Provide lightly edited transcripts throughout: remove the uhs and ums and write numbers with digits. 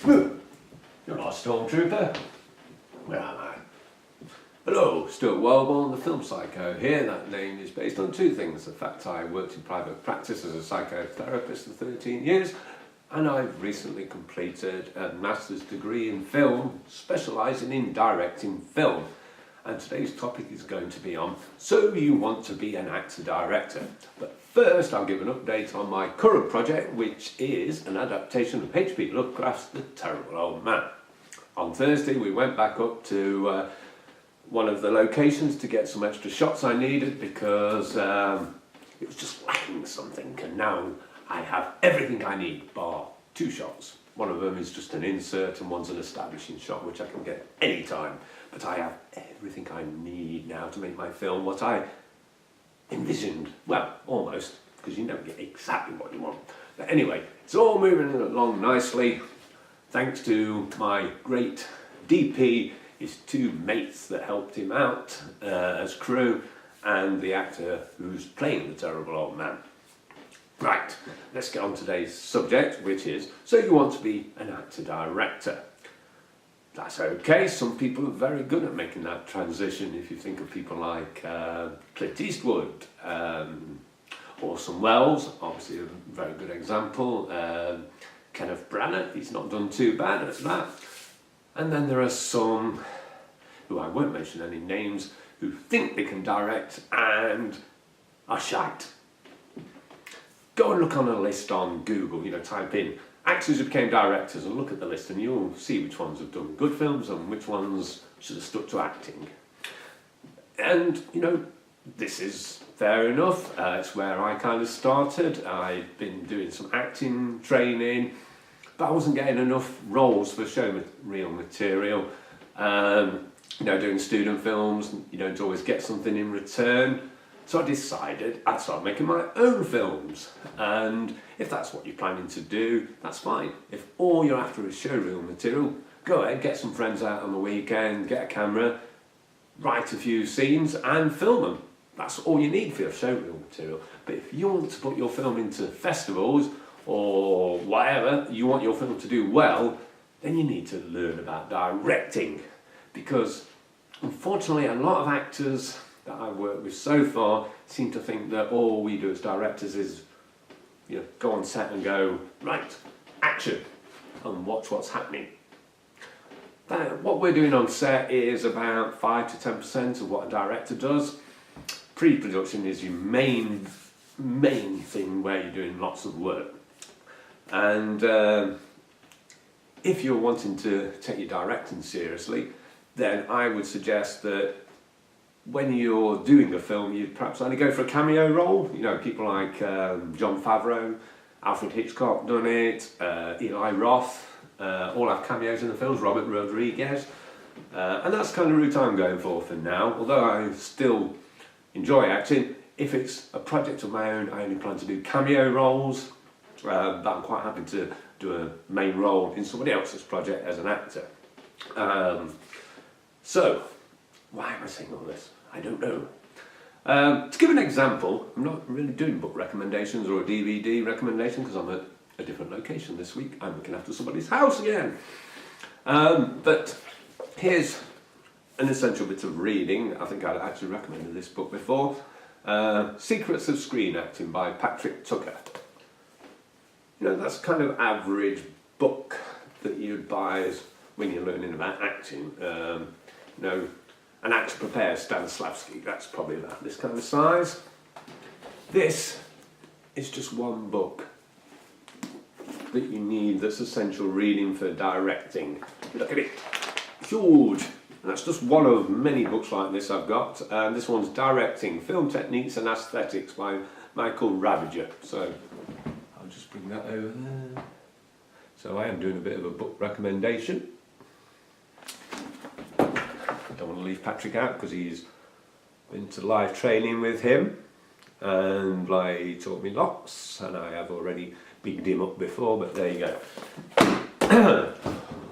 You're not a stormtrooper. Where am I? Hello, Stuart Wellborn, the film psycho here. That name is based on two things. The fact I worked in private practice as a psychotherapist for 13 years, and I've recently completed a master's degree in film, specialising in directing film. And today's topic is going to be on, so you want to be an actor-director. But first, I'll give an update on my current project, which is an adaptation of H.P. Lovecraft's The Terrible Old Man. On Thursday, we went back up to one of the locations to get some extra shots I needed because it was just lacking something, and now I have everything I need, bar 2 shots. One of them is just an insert and one's an establishing shot, which I can get any time. But I have everything I need now to make my film what I envisioned. Well, almost, because you never get exactly what you want. But anyway, it's all moving along nicely, thanks to my great DP, his 2 mates that helped him out as crew, and the actor who's playing the terrible old man. Right, let's get on to today's subject, which is, so you want to be an actor-director. That's okay, some people are very good at making that transition. If you think of people like Clint Eastwood, Orson Welles, obviously a very good example, Kenneth Branagh, he's not done too bad at that. And then there are some, who I won't mention any names, who think they can direct and are shite. Go and look on a list on Google, type in actors who became directors and look at the list and you'll see which ones have done good films and which ones should have stuck to acting. And, this is fair enough. It's where I kind of started. I've been doing some acting training, but I wasn't getting enough roles for show reel material. Doing student films, you don't always get something in return. So I decided I'd start making my own films, and if that's what you're planning to do, that's fine. If all you're after is showreel material, go ahead, get some friends out on the weekend, get a camera, write a few scenes and film them. That's all you need for your showreel material. But if you want to put your film into festivals or whatever, you want your film to do well, then you need to learn about directing. Because unfortunately a lot of actors that I've worked with so far seem to think that all we do as directors is go on set and go, right, action, and watch what's happening. What we're doing on set is about 5 to 10% of what a director does. Pre-production is your main thing where you're doing lots of work. And if you're wanting to take your directing seriously, then I would suggest that when you're doing a film, you'd perhaps only go for a cameo role. People like Jon Favreau, Alfred Hitchcock done it, Eli Roth, all have cameos in the films, Robert Rodriguez. And that's the kind of route I'm going for now. Although I still enjoy acting, if it's a project of my own, I only plan to do cameo roles, but I'm quite happy to do a main role in somebody else's project as an actor. So, why am I saying all this? I don't know. To give an example, I'm not really doing book recommendations or a DVD recommendation because I'm at a different location this week. I'm looking after somebody's house again. But here's an essential bit of reading. I think I'd actually recommended this book before. Secrets of Screen Acting by Patrick Tucker. That's kind of average book that you'd buy when you're learning about acting. An Actor Prepares Stanislavski, that's probably about this kind of size. This is just one book that you need that's essential reading for directing. Look at it, huge. And that's just one of many books like this I've got. This one's Directing, Film Techniques and Aesthetics by Michael Ravager. So I'll just bring that over there. So I am doing a bit of a book recommendation. Don't want to leave Patrick out because he's been to live training with him and he taught me lots, and I have already bigged him up before, but there you go.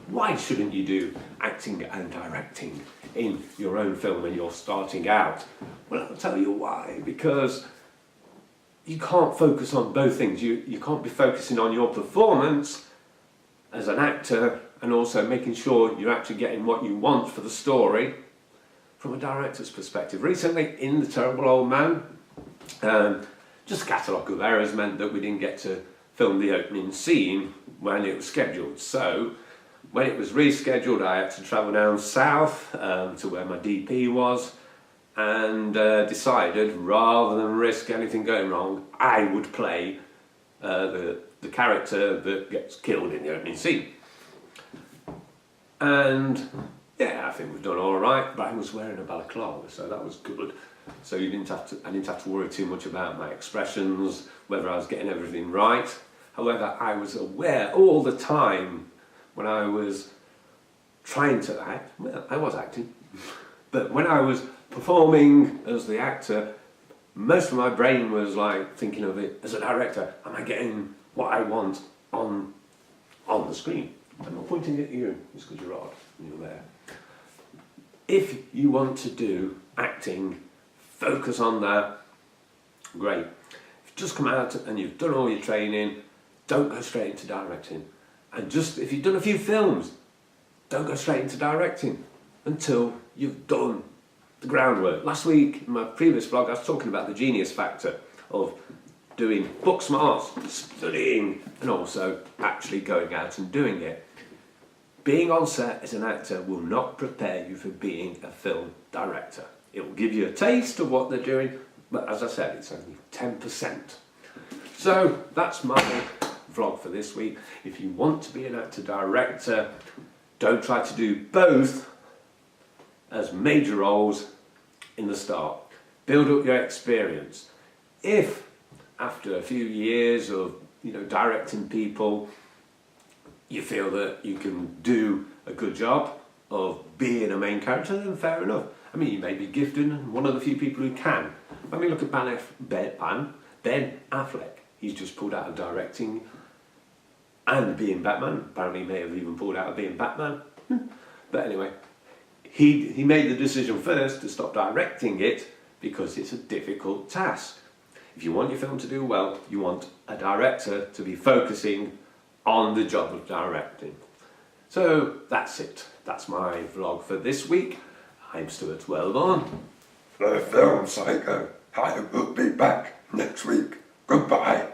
Why shouldn't you do acting and directing in your own film when you're starting out? Well, I'll tell you why. Because you can't focus on both things. You can't be focusing on your performance as an actor, and also making sure you're actually getting what you want for the story from a director's perspective. Recently, in The Terrible Old Man, just a catalogue of errors meant that we didn't get to film the opening scene when it was scheduled. So, when it was rescheduled, I had to travel down south to where my DP was, and decided, rather than risk anything going wrong, I would play the character that gets killed in the opening scene. And yeah, I think we've done all right, but I was wearing a balaclava, so that was good. So I didn't have to worry too much about my expressions, whether I was getting everything right. However, I was aware all the time when I was trying to act, well, I was acting, but when I was performing as the actor, most of my brain was like thinking of it as a director. Am I getting what I want on the screen? I'm not pointing at you, it's because you're odd and you're there. If you want to do acting, focus on that, great. If you've just come out and you've done all your training, don't go straight into directing. And just, if you've done a few films, don't go straight into directing until you've done the groundwork. Last week, in my previous vlog, I was talking about the genius factor of doing book smarts, studying, and also actually going out and doing it. Being on set as an actor will not prepare you for being a film director. It will give you a taste of what they're doing, but as I said, it's only 10%. So that's my vlog for this week. If you want to be an actor-director, don't try to do both as major roles in the start. Build up your experience. If after a few years of directing people, you feel that you can do a good job of being a main character, then fair enough. I mean, you may be gifted and one of the few people who can. When we look at Ben Affleck, he's just pulled out of directing and being Batman. Apparently he may have even pulled out of being Batman. But anyway, he made the decision first to stop directing it because it's a difficult task. If you want your film to do well, you want a director to be focusing on the job of directing. So that's it. That's my vlog for this week. I'm Stuart Wellborn. The Film Psycho. I will be back next week. Goodbye.